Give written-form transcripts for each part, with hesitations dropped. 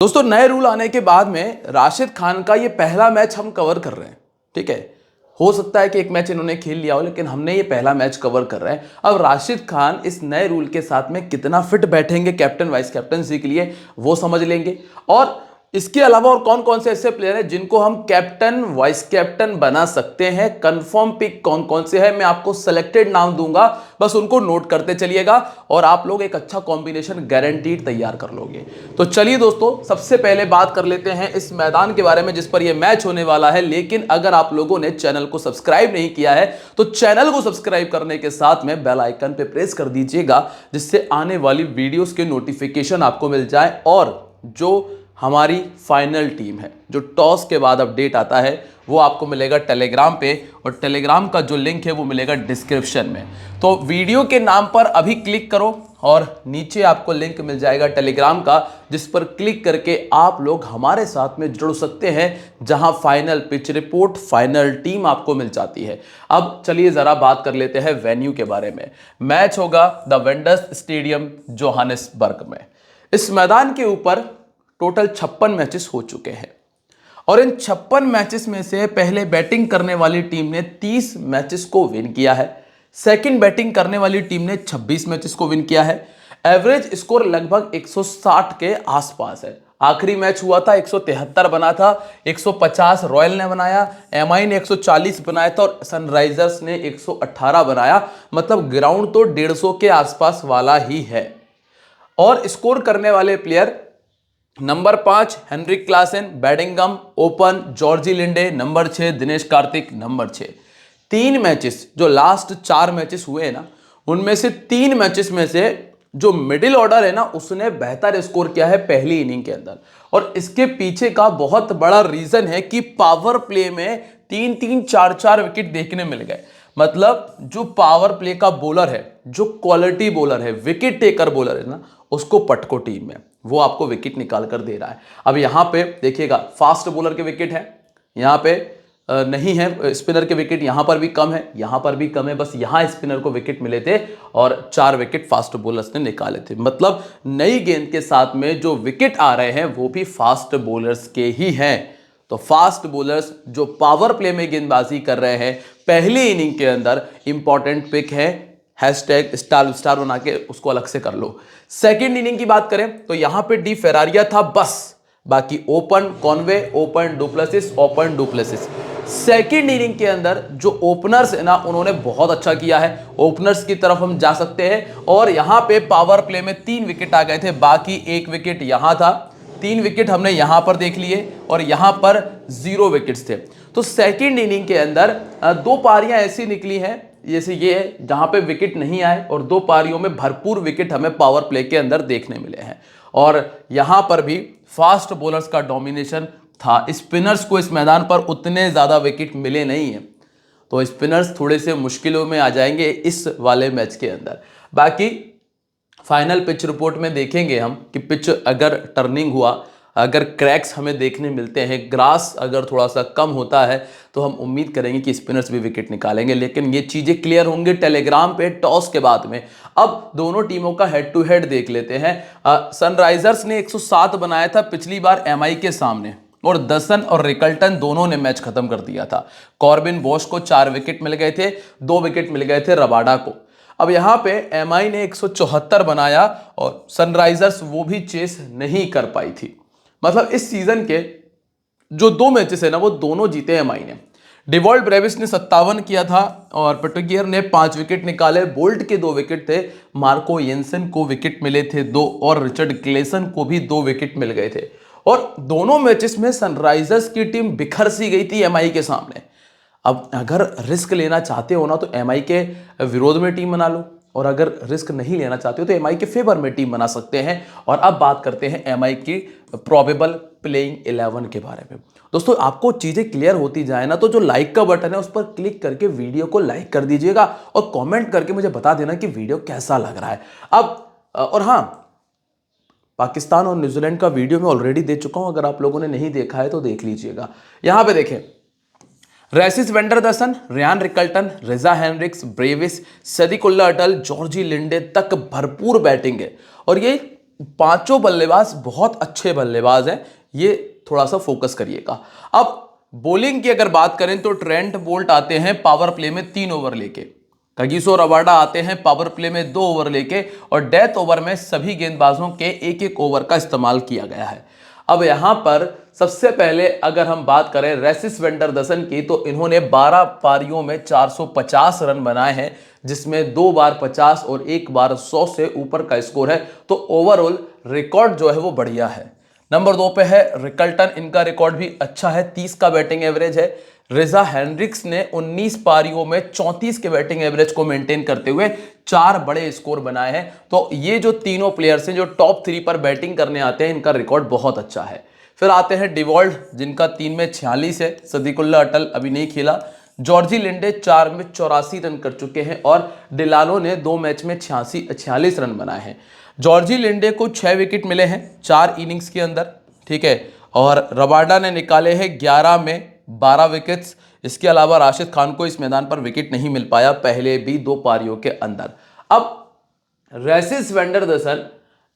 दोस्तों नए रूल आने के बाद में राशिद खान का ये पहला मैच हम कवर कर रहे हैं। ठीक है, हो सकता है कि एक मैच इन्होंने खेल लिया हो, लेकिन हमने ये पहला मैच कवर कर रहे हैं। अब राशिद खान इस नए रूल के साथ में कितना फिट बैठेंगे कैप्टन वाइस कैप्टनसी के लिए, वो समझ लेंगे। और इसके अलावा और कौन कौन से ऐसे प्लेयर हैं जिनको हम कैप्टन वाइस कैप्टन बना सकते हैं, कंफर्म पिक कौन कौन से हैं, मैं आपको सेलेक्टेड नाम दूंगा, बस उनको नोट करते चलिएगा और आप लोग एक अच्छा कॉम्बिनेशन गारंटीड तैयार कर लोगे। तो चलिए दोस्तों, सबसे पहले बात कर लेते हैं इस मैदान के बारे में जिस पर यह मैच होने वाला है। लेकिन अगर आप लोगों ने चैनल को सब्सक्राइब नहीं किया है तो चैनल को सब्सक्राइब करने के साथ में बेल आइकन पे प्रेस कर दीजिएगा, जिससे आने वाली वीडियोस के नोटिफिकेशन आपको मिल जाए। और जो हमारी फाइनल टीम है, जो टॉस के बाद अपडेट आता है, वो आपको मिलेगा टेलीग्राम पे, और टेलीग्राम का जो लिंक है वो मिलेगा डिस्क्रिप्शन में। तो वीडियो के नाम पर अभी क्लिक करो और नीचे आपको लिंक मिल जाएगा टेलीग्राम का, जिस पर क्लिक करके आप लोग हमारे साथ में जुड़ सकते हैं, जहां final pitch report, final team आपको मिल जाती है। अब चलिए जरा बात कर लेते हैं वेन्यू के बारे में। मैच होगा द वेंडर्स स्टेडियम जोहानिसबर्ग में। इस मैदान के ऊपर टोटल 56 मैचेस हो चुके हैं और इन 56 मैचेस में से पहले बैटिंग करने वाली टीम ने 30 मैचेस को विन किया है, सेकंड बैटिंग करने वाली टीम ने 26 मैचेस को विन किया है। एवरेज स्कोर लगभग 160 के आसपास है। आखिरी मैच हुआ था 173 बना था, 150 रॉयल ने बनाया, एमआई ने 140 बनाया था और सनराइजर्स ने 118 बनाया। मतलब ग्राउंड तो 150 के आसपास वाला ही है। और स्कोर करने वाले player number 5 Heinrich Klaasen, Bedingham, open George Linde, number 6 Dinesh Karthik, number 6। 3 matches जो लास्ट 4 मैचेस हुए हैं ना, उनमें से 3 मैचेस में से जो मिडिल ऑर्डर है ना, उसने बेहतर स्कोर किया है पहली इनिंग के अंदर। और इसके पीछे का बहुत बड़ा रीजन है कि पावर प्ले में 3-3, 4-4 विकेट देखने मिल गए। मतलब जो पावर प्ले का बॉलर है, जो क्वालिटी बॉलर है, विकेट टेकर बॉलर है ना, उसको पटको टीम में, वो आपको विकेट निकाल कर दे रहा है। अब यहां पे देखिएगा, फास्ट बॉलर के विकेट है, यहां पे नहीं है। स्पिनर के विकेट यहां पर भी कम है, यहां पर भी कम है। बस यहां स्पिनर को विकेट मिले थे और 4 विकेट फास्ट बॉलर्स ने निकाले थे। मतलब नई गेंद के साथ में जो विकेट आ रहे हैं वो भी फास्ट बॉलर्स के ही हैं। तो फास्ट बॉलर्स जो पावर प्ले में गेंदबाजी कर रहे हैं पहली इनिंग के अंदर, इंपॉर्टेंट पिक है। हैशटैग स्टार बना के उसको अलग से कर लो। सेकेंड इनिंग की बात करें तो यहां पे डी फेरारिया था बस, बाकी open Conway, open du Plessis, open du Plessis. Second inning के अंदर जो ओपनर्स है ना, उन्होंने बहुत अच्छा किया है। ओपनर्स की तरफ हम जा सकते हैं और यहां पे पावर प्ले में 3 विकेट आ गए थे, बाकी 1 विकेट यहां था, 3 विकेट हमने यहां पर देख लिए और यहां पर 0 विकेट्स थे। तो सेकेंड इनिंग के अंदर 2 पारियां ऐसी निकली हैं, जैसे ये जहां पे विकेट नहीं आए, और 2 पारियों में भरपूर विकेट हमें पावर प्ले के अंदर देखने मिले हैं। और यहां पर भी फास्ट बॉलर्स का डोमिनेशन था। स्पिनर्स को इस मैदान पर उतने ज्यादा विकेट मिले नहीं है, तो स्पिनर्स थोड़े से मुश्किलों में आ जाएंगे इस वाले मैच के अंदर। बाकी फाइनल पिच रिपोर्ट में देखेंगे हम कि पिच अगर टर्निंग हुआ, अगर क्रैक्स हमें देखने मिलते हैं, ग्रास अगर थोड़ा सा कम होता है, तो हम उम्मीद करेंगे कि स्पिनर्स भी विकेट निकालेंगे। लेकिन ये चीज़ें क्लियर होंगी टेलीग्राम पे टॉस के बाद में। अब दोनों टीमों का हेड टू हेड देख लेते हैं। सनराइजर्स ने 107 बनाया था पिछली बार एमआई के सामने, और दसन और रिकल्टन दोनों ने मैच खत्म कर दिया था। कॉर्बिन बोश को 4 विकेट मिल गए थे, 2 विकेट मिल गए थे रबाडा को। अब यहां पे एमआई ने 174 बनाया और सनराइजर्स वो भी चेस नहीं कर पाई थी। मतलब इस सीजन के जो 2 मैचेस है ना, वो दोनों जीते एमआई ने। डिवॉल्ट ब्रेविस ने 57 किया था और पेटुगियर ने 5 विकेट निकाले। बोल्ट के 2 विकेट थे, मार्को येंसन को विकेट मिले थे 2 और रिचर्ड क्लेसन को भी 2 विकेट मिल गए थे। और दोनों मैचेस में सनराइजर्स की टीम बिखर सी गई थी एमआई के सामने। अब अगर रिस्क लेना चाहते हो ना, तो एमआई के विरोध में टीम बना लो, और अगर रिस्क नहीं लेना चाहते हो तो एमआई के फेवर में टीम बना सकते हैं। और अब बात करते हैं एमआई की प्रोबेबल प्लेइंग 11 के बारे में। दोस्तों आपको चीजें क्लियर होती जाए ना, तो जो लाइक का बटन है उस पर क्लिक करके वीडियो को लाइक कर दीजिएगा और कमेंट करके मुझे बता देना कि वीडियो कैसा लग रहा है। अब और हाँ, पाकिस्तान और न्यूजीलैंड का वीडियो मैं ऑलरेडी दे चुका हूं, अगर आप लोगों ने नहीं देखा है तो देख लीजिएगा। यहां पे देखें, रेसिस वेंडरदसन, रियान रिकल्टन, रेजा हेनरिक्स, ब्रेविस, सदीकुल्ला अटल, जॉर्जी लिंडे तक भरपूर बैटिंग है। और ये पांचों बल्लेबाज बहुत अच्छे बल्लेबाज हैं, ये थोड़ा सा फोकस करिएगा। अब बॉलिंग की अगर बात करें तो ट्रेंट बोल्ट आते हैं पावर प्ले में 3 ओवर लेके, कगिसो रबाडा आते हैं पावर प्ले में 2 ओवर लेके, और डेथ ओवर में सभी गेंदबाजों के 1-1 ओवर का इस्तेमाल किया गया है। अब यहां पर सबसे पहले अगर हम बात करें रेसिस वेंडरदसन की, तो इन्होंने 12 पारियों में 450 रन बनाए हैं, जिसमें 2 बार 50 और 1 बार 100 से ऊपर का स्कोर है। तो ओवरऑल रिकॉर्ड जो है वो बढ़िया है। नंबर 2 पे है रिकल्टन, इनका रिकॉर्ड भी अच्छा है, 30 का बैटिंग एवरेज है। रिजा हेनरिक्स ने 19 पारियों में 34 के बैटिंग एवरेज को मेंटेन करते हुए 4 बड़े स्कोर बनाए हैं। तो ये जो तीनों प्लेयर्स हैं जो टॉप 3 पर बैटिंग करने आते हैं, इनका रिकॉर्ड बहुत अच्छा है। फिर आते हैं डिवॉल्ट, जिनका 3 में 46 है। सदीकुल्ला अटल अभी नहीं खेला। जॉर्जी लिंडे 4 में 84 रन कर चुके हैं, और डिलानो ने 2 मैच में 46 रन बनाए हैं। जॉर्जी लिंडे को 6 विकेट मिले हैं 4 इनिंग्स के अंदर, ठीक है, और रबाडा ने निकाले हैं 11 में 12 विकेट्स। इसके अलावा राशिद खान को इस मैदान पर विकेट नहीं मिल पाया पहले भी 2 पारियों के अंदर। अब रेसिस वेंडरदसन,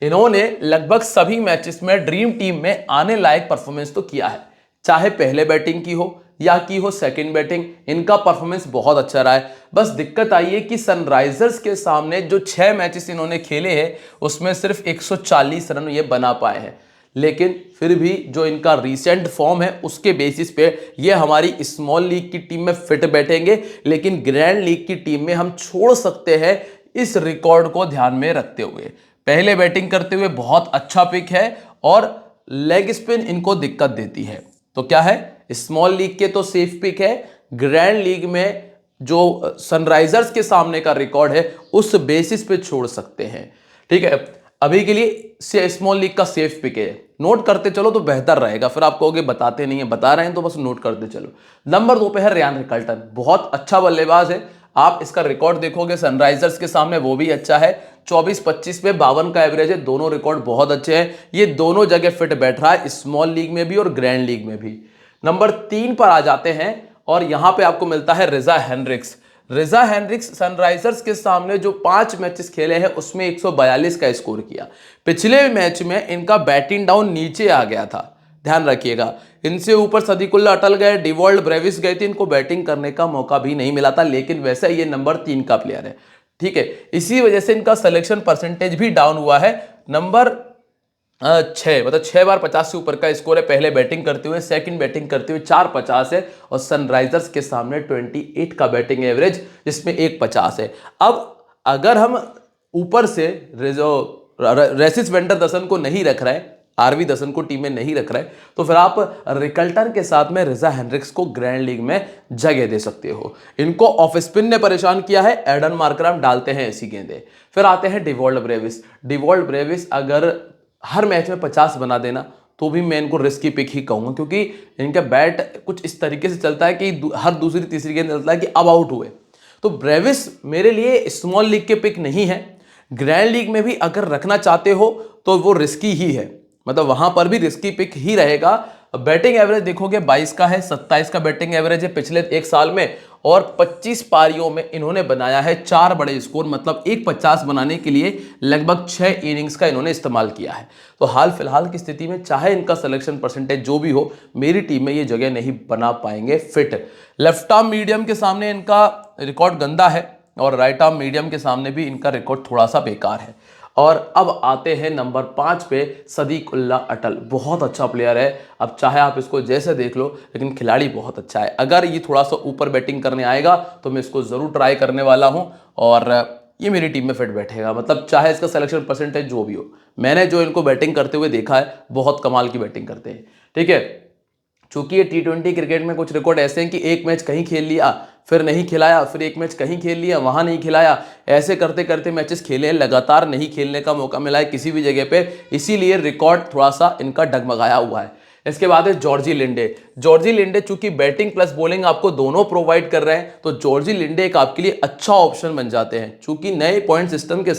इन्होंने लगभग सभी मैचेस में ड्रीम टीम में आने लायक परफॉर्मेंस तो किया है, चाहे पहले बैटिंग की हो या की हो सेकंड बैटिंग, इनका परफॉर्मेंस बहुत अच्छा रहा है। बस दिक्कत आई है कि सनराइजर्स के सामने जो 6 मैचेस इन्होंने खेले हैं, उसमें सिर्फ 140 रन ये बना पाए हैं। लेकिन फिर भी जो इनका रीसेंट फॉर्म है उसके बेसिस पे ये हमारी स्मॉल लीग की टीम में फिट बैठेंगे, लेकिन ग्रैंड लीग की टीम में हम छोड़ सकते हैं, इस रिकॉर्ड को ध्यान में रखते हुए। पहले बैटिंग करते हुए बहुत अच्छा पिक है, और लेग स्पिन इनको दिक्कत देती है। तो क्या है, स्मॉल लीग के तो सेफ पिक है, ग्रैंड लीग में जो सनराइजर्स के सामने का रिकॉर्ड है उस बेसिस पे छोड़ सकते हैं, ठीक है। अभी के लिए स्मॉल लीग का सेफ पिक है, नोट करते चलो तो बेहतर रहेगा, फिर आप कहोगे बताते नहीं है, बता रहे हैं तो बस नोट करते चलो। नंबर 2 पे है रियान रिकल्टन, बहुत अच्छा बल्लेबाज है। आप इसका रिकॉर्ड देखोगे सनराइजर्स के सामने वो भी अच्छा है, 24-25 पे 52 का एवरेज है, दोनों रिकॉर्ड बहुत अच्छे हैं। ये दोनों जगह फिट बैठ रहा है, स्मॉल लीग में भी और ग्रैंड लीग में भी। नंबर 3 पर आ जाते हैं, और यहां पे आपको मिलता है रिजा हेनरिक्स। रिजा हेनरिक्स सनराइजर्स के सामने जो 5 मैचेस खेले हैं उसमें 142 का स्कोर किया। पिछले मैच में इनका बैटिंग डाउन नीचे आ गया था, ध्यान रखिएगा। इनसे ऊपर सदीकुल्ला अटल गए, डिवॉल्ट ब्रेविस गए थे, इनको बैटिंग करने का मौका भी नहीं मिला था, लेकिन वैसे ये नंबर 3 का प्लेयर है, ठीक है। इसी वजह से इनका सिलेक्शन परसेंटेज भी डाउन हुआ है। नंबर 6, मतलब 6 बार 50 से ऊपर का स्कोर है पहले बैटिंग करते हुए, सेकंड बैटिंग करते हुए 450 है, और सनराइजर्स के सामने 28 का बैटिंग एवरेज, जिसमें 150 है। अब अगर हम ऊपर से रेसिस वेंडरदसन को नहीं रख रहे हैं, आरवी दसन को टीम में नहीं रख रहे, तो फिर आप रिकल्टन के साथ में रिजा हेनरिक्स को ग्रैंड लीग में जगह दे सकते हो। इनको ऑफ स्पिन ने परेशान किया है, एडन मार्करम डालते हैं ऐसी गेंदें। फिर आते हैं डिवॉल्ट ब्रेविस। डिवॉल्ट ब्रेविस अगर हर मैच में 50 बना देना तो भी मैं इनको रिस्की पिक ही कहूंगा, क्योंकि इनका बैट कुछ इस तरीके से चलता है कि हर दूसरी तीसरी गेंद चलता है कि अब आउट हुए। तो ब्रेविस मेरे लिए स्मॉल लीग के पिक नहीं है, ग्रैंड लीग में भी अगर रखना चाहते हो तो वो रिस्की ही है, मतलब वहां पर भी रिस्की पिक ही रहेगा। बैटिंग एवरेज देखोगे 22 का है, 27 का बैटिंग एवरेज है पिछले 1 साल में, और 25 पारियों में इन्होंने बनाया है 4 बड़े स्कोर, मतलब 150 बनाने के लिए लगभग 6 इनिंग्स का इन्होंने इस्तेमाल किया है। तो हाल फिलहाल की स्थिति में चाहे इनका सिलेक्शन परसेंटेज जो भी हो, मेरी टीम में ये जगह नहीं बना पाएंगे फिट। लेफ्ट आर्म मीडियम के सामने इनका रिकॉर्ड गंदा है, और राइट आर्म मीडियम के सामने भी इनका रिकॉर्ड थोड़ा सा बेकार है। और अब आते हैं नंबर 5 पे सदीकुल्ला अटल, बहुत अच्छा प्लेयर है। अब चाहे आप इसको जैसे देख लो, लेकिन खिलाड़ी बहुत अच्छा है। अगर ये थोड़ा सा ऊपर बैटिंग करने आएगा तो मैं इसको जरूर ट्राई करने वाला हूं, और ये मेरी टीम में फिट बैठेगा, मतलब चाहे इसका सिलेक्शन परसेंटेज जो भी हो। मैंने जो इनको बैटिंग करते हुए देखा है, बहुत कमाल की बैटिंग करते हैं, ठीक है। चूंकि ये T20 क्रिकेट में कुछ रिकॉर्ड ऐसे हैं कि एक मैच कहीं खेल लिया फिर नहीं खिलाया, फिर एक मैच कहीं खेल लिया वहां नहीं खिलाया, ऐसे करते करते मैचेस खेले हैं, लगातार नहीं खेलने का मौका मिला है किसी भी जगह पे, इसीलिए रिकॉर्ड थोड़ा सा इनका डगमगाया हुआ है। इसके बाद है जॉर्जी लिंडे। जॉर्जी लिंडे चूंकि बैटिंग प्लस बॉलिंग आपको दोनों प्रोवाइड कर रहे हैं, तो जॉर्जी लिंडे एक आपके लिए अच्छा ऑप्शन बन जाते हैं। चूंकि नए पॉइंट सिस्टम के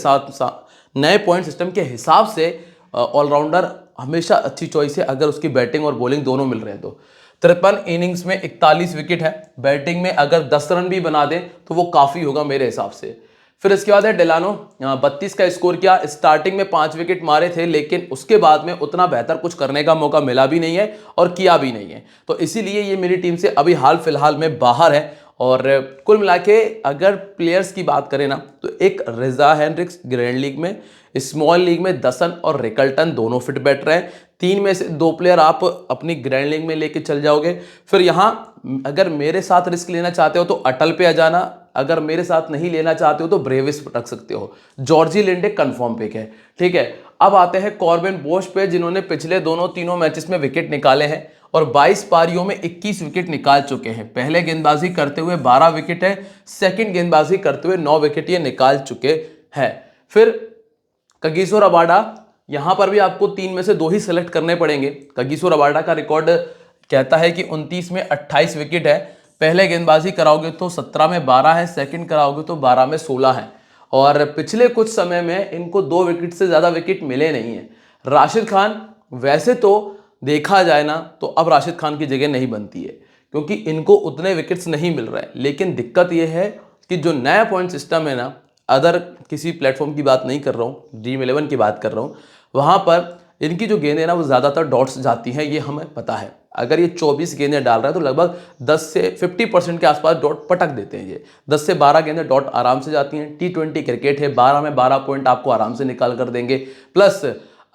नए पॉइंट सिस्टम के हिसाब से ऑलराउंडर हमेशा अच्छी चॉइस है, अगर उसकी बैटिंग और बॉलिंग दोनों मिल रहे हैं तो। 53 इनिंग्स में 41 विकेट है, बैटिंग में अगर 10 रन भी बना दें तो वो काफ़ी होगा मेरे हिसाब से। फिर इसके बाद है डेलानो, 32 का स्कोर किया। स्टार्टिंग में 5 विकेट मारे थे, लेकिन उसके बाद में उतना बेहतर कुछ करने का मौका मिला भी नहीं है और किया भी नहीं है, तो इसीलिए ये मेरी टीम से अभी हाल फिलहाल में बाहर है। और कुल मिला के अगर प्लेयर्स की बात करें ना, तो एक रिजा हेनरिक्स ग्रैंड लीग में, स्मॉल लीग में दसन और रिकल्टन दोनों फिट बैठ रहे हैं। 3 में से 2 प्लेयर आप अपनी ग्रैंड लीग में लेके चल जाओगे। फिर यहाँ अगर मेरे साथ रिस्क लेना चाहते हो तो अटल पे आ जाना, अगर मेरे साथ नहीं लेना चाहते हो तो ब्रेविस रख सकते हो। जॉर्जी लिंडे कंफर्म पिक है, ठीक है। अब आते हैं कॉर्बिन बोश पे, जिन्होंने पिछले तीनों मैचेस में विकेट निकाले हैं और 22 पारियों में 21 विकेट निकाल चुके हैं। पहले गेंदबाजी करते हुए 12 विकेट है, सेकंड गेंदबाजी करते हुए 9 विकेट ये निकाल चुके हैं। फिर कगिसो रबाडा, यहां पर भी आपको 3 में से 2 ही सेलेक्ट करने पड़ेंगे। कगिसो रबाडा का रिकॉर्ड कहता है कि 29 में 28 विकेट है। पहले गेंदबाजी कराओगे तो 17 में 12 है, सेकंड कराओगे तो 12 में 16 है। और पिछले कुछ समय में इनको 2 विकेट से ज्यादा विकेट मिले नहीं है। राशिद खान, वैसे तो देखा जाए ना तो अब राशिद खान की जगह नहीं बनती है, क्योंकि इनको उतने विकेट्स नहीं मिल रहे हैं। लेकिन दिक्कत यह है कि जो नया पॉइंट सिस्टम है ना, अदर किसी प्लेटफॉर्म की बात नहीं कर रहा हूँ, ड्रीम 11 की बात कर रहा हूँ, वहाँ पर इनकी जो गेंदें ना वो ज़्यादातर डॉट्स जाती हैं, ये हमें पता है। अगर ये 24 गेंदें डाल रहा है तो लगभग 10 से 50% के आसपास डॉट पटक देते हैं। ये 10 से 12 गेंदें डॉट आराम से जाती हैं। T20 क्रिकेट है, 12 में 12 पॉइंट आपको आराम से निकाल कर देंगे। प्लस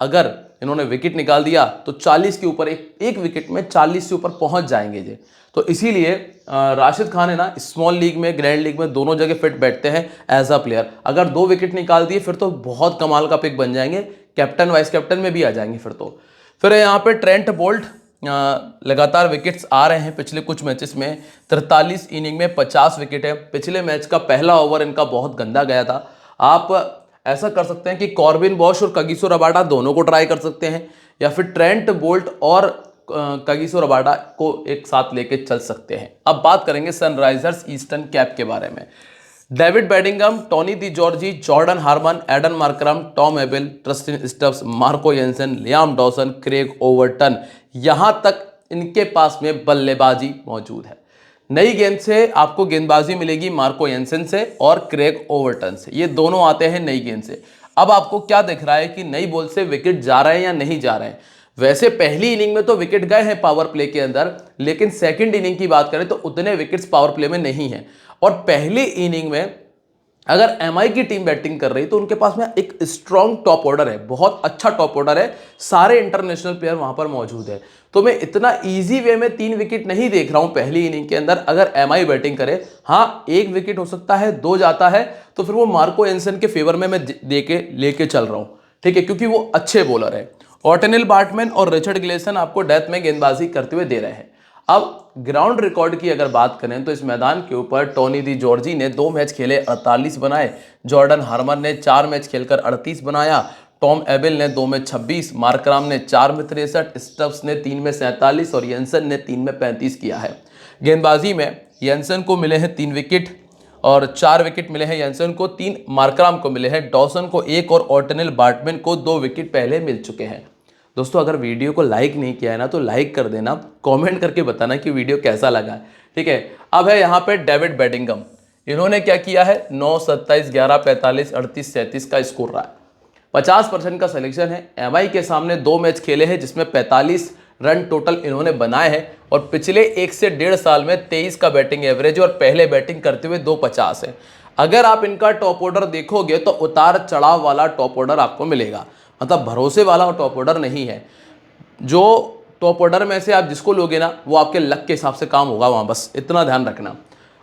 अगर इन्होंने विकेट निकाल दिया तो 40 के ऊपर, एक विकेट में 40 से ऊपर पहुंच जाएंगे ये। तो इसीलिए राशिद खान है ना, स्मॉल लीग में, ग्रैंड लीग में दोनों जगह फिट बैठते हैं एज अ प्लेयर। अगर 2 विकेट निकाल दिए फिर तो बहुत कमाल का पिक बन जाएंगे, कैप्टन वाइस कैप्टन में भी आ जाएंगे फिर तो। फिर यहाँ पे ट्रेंट बोल्ट, लगातार विकेट्स आ रहे हैं पिछले कुछ मैचेस में। 43 इनिंग में 50 विकेट है। पिछले मैच का पहला ओवर इनका बहुत गंदा गया था। आप ऐसा कर सकते हैं कि कॉर्बिन बॉश और कगिसो रबाडा दोनों को ट्राई कर सकते हैं, या फिर ट्रेंट बोल्ट और कगिसो रबाडा को एक साथ लेके चल सकते हैं। अब बात करेंगे सनराइजर्स ईस्टर्न कैप के बारे में। David Bedingham, Tony de Zorzi, Jordan Hermann, Aiden Markram, Tom Abell, Tristan Stubbs, Marco Jansen, Liam Dawson, Craig Overton, यहां तक इनके पास में बल्लेबाजी मौजूद है। नई गेंद से आपको गेंदबाजी मिलेगी मार्को येंसन से और क्रेग ओवर्टन से, ये दोनों आते हैं नई गेंद से। अब आपको क्या दिख रहा है कि नई बॉल से विकेट जा रहे हैं या नहीं जा रहे हैं? वैसे पहली इनिंग में तो विकेट गए हैं पावर प्ले के अंदर, लेकिन सेकंड इनिंग की बात करें तो उतने विकेट्स पावर प्ले में नहीं है। और पहली इनिंग में अगर एमआई की टीम बैटिंग कर रही तो उनके पास में एक स्ट्रॉन्ग टॉप ऑर्डर है, बहुत अच्छा टॉप ऑर्डर है, सारे इंटरनेशनल प्लेयर वहां पर मौजूद है। तो मैं इतना इजी वे में 3 विकेट नहीं देख रहा हूं पहली इनिंग के अंदर अगर एमआई बैटिंग करे। हाँ, 1 विकेट हो सकता है, 2 जाता है तो फिर वो मार्को एंसन के फेवर में मैं देके लेके चल रहा हूं, ठीक है, क्योंकि वो अच्छे बॉलर है। ऑर्टेनिल बार्टमैन और रिचर्ड ग्लेसन आपको डेथ में गेंदबाजी करते हुए दे रहे हैं। अब ग्राउंड रिकॉर्ड की अगर बात करें तो इस मैदान के ऊपर टोनी डी जॉर्जी ने 2 मैच खेले 48 बनाए, जॉर्डन हार्मन ने 4 मैच खेलकर 38 बनाया, टॉम एबेल ने 2 में 26, मार्कराम ने 4 में 63, स्टब्स ने 3 में 47 और येंसन ने 3 में 35 किया है। गेंदबाजी में येंसन को मिले हैं 3 विकेट और 4 विकेट मिले हैं येंसन को, 3 मार्कराम को मिले हैं, डॉसन को 1 और ऑर्टेनिल बार्टमैन को 2 विकेट पहले मिल चुके हैं। दोस्तों, अगर वीडियो को लाइक नहीं किया है ना तो लाइक कर देना, कमेंट करके बताना कि वीडियो कैसा लगा है, ठीक है। अब है यहाँ पे डेविड बेडिंगम, इन्होंने क्या किया है, 9, 27, 11, 45, 38, 37 का स्कोर रहा है। 50% का सिलेक्शन है। एमआई के सामने 2 मैच खेले हैं जिसमें 45 रन टोटल इन्होंने बनाए हैं और पिछले 1 से 1.5 साल में 23 का बैटिंग एवरेज और पहले बैटिंग करते हुए 250 है। अगर आप इनका टॉप ऑर्डर देखोगे तो उतार चढ़ाव वाला टॉप ऑर्डर आपको मिलेगा, मतलब भरोसे वाला टॉप ऑर्डर नहीं है। जो टॉप ऑर्डर में से आप जिसको लोगे ना वो आपके लक के हिसाब से काम होगा वहाँ, बस इतना ध्यान रखना।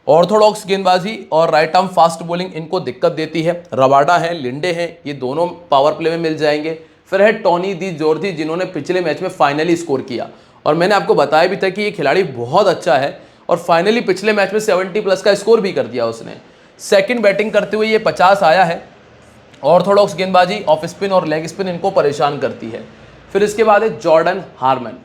ऑर्थोडॉक्स गेंदबाजी और राइट आर्म फास्ट बॉलिंग इनको दिक्कत देती है। रबाडा है, लिंडे हैं, ये दोनों पावर प्ले में मिल जाएंगे। फिर है टोनी डी जॉर्जी, जिन्होंने पिछले मैच में फाइनली स्कोर किया और मैंने आपको बताया भी था कि ये खिलाड़ी बहुत अच्छा है और फाइनली पिछले मैच में 70+ का स्कोर भी कर दिया उसने। सेकंड बैटिंग करते हुए ये 50 आया है। ऑर्थोडॉक्स गेंदबाजी, ऑफ स्पिन और लेग स्पिन इनको परेशान करती है। फिर इसके बाद है जॉर्डन हार्मन।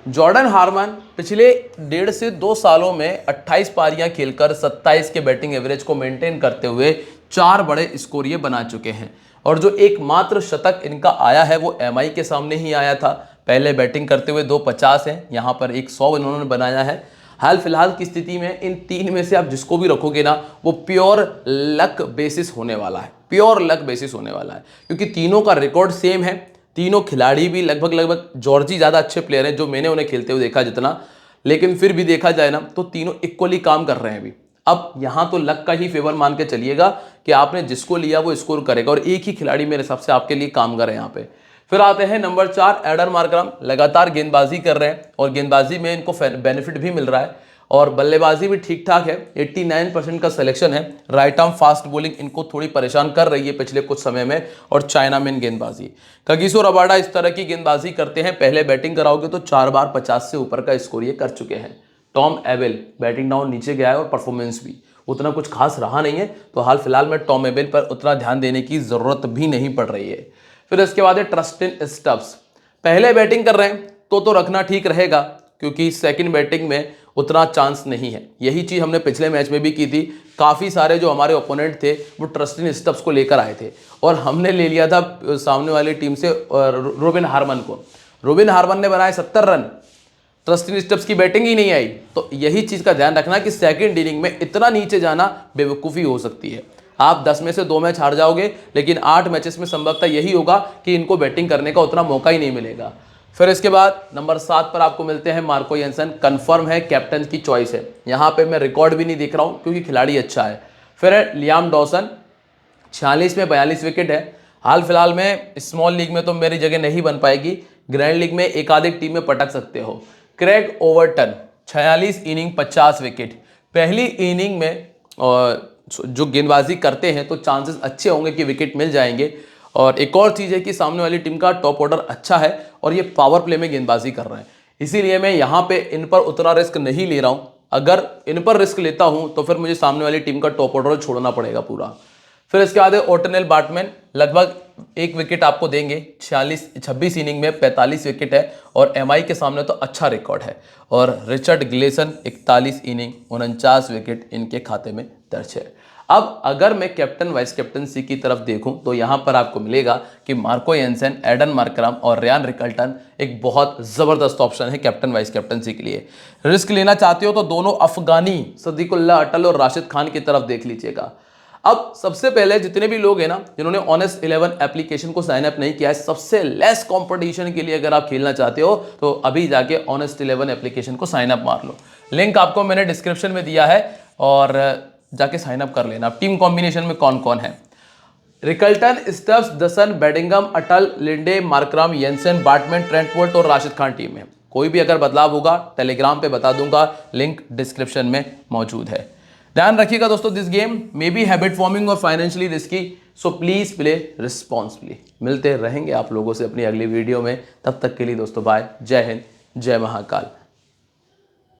जॉर्डन हार्मन पिछले 1.5 से 2 सालों में 28 पारियां खेलकर 27 के बैटिंग एवरेज को मेंटेन करते हुए 4 बड़े स्कोर ये बना चुके हैं और जो एकमात्र शतक इनका आया है वो एमआई के सामने ही आया था। पहले बैटिंग करते हुए 250 हैं, यहाँ पर एक 100 इन्होंने बनाया है। हाल फिलहाल की स्थिति में इन तीन में से आप जिसको भी रखोगे ना, वो प्योर लक बेसिस होने वाला है, प्योर लक बेसिस होने वाला है, क्योंकि तीनों का रिकॉर्ड सेम है। तीनों खिलाड़ी भी लगभग जॉर्जी ज़्यादा अच्छे प्लेयर हैं जो मैंने उन्हें खेलते हुए देखा जितना, लेकिन फिर भी देखा जाए ना तो तीनों इक्वली काम कर रहे हैं अभी। अब यहाँ तो लक का ही फेवर मान के चलिएगा कि आपने जिसको लिया वो स्कोर करेगा, और एक ही खिलाड़ी मेरे हिसाब से आपके लिए काम कर रहे हैं यहाँ पे। फिर आते हैं नंबर 4 एडन मार्करम। लगातार गेंदबाजी कर रहे हैं और गेंदबाजी में इनको बेनिफिट भी मिल रहा है, और बल्लेबाजी भी ठीक ठाक है, 89% का सिलेक्शन है। राइट आर्म फास्ट बॉलिंग इनको थोड़ी परेशान कर रही है पिछले कुछ समय में, और चाइनामैन गेंदबाजी। कगिसो रबाडा इस तरह की गेंदबाजी करते हैं, पहले बैटिंग कराओगे तो 4 बार 50 से ऊपर का स्कोर ये कर चुके हैं। टॉम एबेल बैटिंग डाउन नीचे गया है और परफॉर्मेंस भी उतना कुछ खास रहा नहीं है, तो हाल फिलहाल में टॉम एबेल पर उतना ध्यान देने की जरूरत भी नहीं पड़ रही है। फिर इसके बाद है ट्रस्टिन स्टब्स। पहले बैटिंग कर रहे हैं तो रखना ठीक रहेगा, क्योंकि सेकंड बैटिंग में उतना चांस नहीं है। यही चीज़ हमने पिछले मैच में भी की थी। काफ़ी सारे जो हमारे ओपोनेंट थे वो ट्रस्टिन स्टब्स को लेकर आए थे, और हमने ले लिया था सामने वाली टीम से रोबिन हार्मन को। रोबिन हार्मन ने बनाए 70 रन, ट्रस्टिन स्टब्स की बैटिंग ही नहीं आई। तो यही चीज़ का ध्यान रखना कि सेकंड इनिंग में इतना नीचे जाना बेवकूफ़ी हो सकती है। आप 10 में से 2 मैच हार जाओगे, लेकिन 8 मैचेस में संभवतः यही होगा कि इनको बैटिंग करने का उतना मौका ही नहीं मिलेगा। फिर इसके बाद नंबर 7 पर आपको मिलते हैं मार्को येंसन। कंफर्म है, कैप्टन की चॉइस है। यहाँ पे मैं रिकॉर्ड भी नहीं देख रहा हूँ क्योंकि खिलाड़ी अच्छा है। फिर है लियाम डॉसन, 46 में 42 विकेट है। हाल फिलहाल में स्मॉल लीग में तो मेरी जगह नहीं बन पाएगी, ग्रैंड लीग में एक आध एक टीम में पटक सकते हो। Craig Overton, 46 inning 50 wicket. पहली इनिंग में जो गेंदबाजी करते हैं तो चांसेस अच्छे होंगे कि विकेट मिल जाएंगे। और एक और चीज़ है कि सामने वाली टीम का टॉप ऑर्डर अच्छा है और ये पावर प्ले में गेंदबाजी कर रहे हैं, इसीलिए मैं यहाँ पे इन पर उतना रिस्क नहीं ले रहा हूँ। अगर इन पर रिस्क लेता हूँ तो फिर मुझे सामने वाली टीम का टॉप ऑर्डर छोड़ना पड़ेगा पूरा। फिर इसके बाद ओटनेल बाटमैन, लगभग 1 विकेट आपको देंगे। 26 इनिंग में 45 विकेट है और एमआई के सामने तो अच्छा रिकॉर्ड है। और रिचर्ड ग्लेसन 41 इनिंग 49 विकेट इनके खाते में दर्ज है। अब अगर मैं कैप्टन वाइस कैप्टनसी की तरफ देखूं तो यहां पर आपको मिलेगा कि मार्को येंसन, एडन मार्करम और रियान रिकल्टन एक बहुत ज़बरदस्त ऑप्शन है कैप्टन वाइस कैप्टनसी के लिए। रिस्क लेना चाहते हो तो दोनों अफगानी सदीकुल्लाह अटल और राशिद खान की तरफ देख लीजिएगा। अब सबसे पहले जितने भी लोग हैं ना जिन्होंने ऑनेस्ट 11 एप्लीकेशन को साइन अप नहीं किया है, सबसे लेस कंपटीशन के लिए अगर आप खेलना चाहते हो तो अभी जाके ऑनेस्ट 11 एप्लीकेशन को साइन अप मार लो। लिंक आपको मैंने डिस्क्रिप्शन में दिया है और जाके साइन अप कर लेना। टीम कॉम्बिनेशन में कौन कौन है? रिकल्टन, स्टब्स, दसन, बेडिंगम, अटल, Linde, Markram, Jansen, Baartman, Trent Boult और राशिद खान टीम है। कोई भी अगर बदलाव होगा टेलीग्राम पे बता दूंगा, लिंक डिस्क्रिप्शन में मौजूद है। ध्यान रखिएगा दोस्तों, this game may be habit forming और financially risky, so please play responsibly. मिलते रहेंगे आप लोगों से अपनी अगली वीडियो में, तब तक के लिए दोस्तों बाय, जय हिंद, जय महाकाल।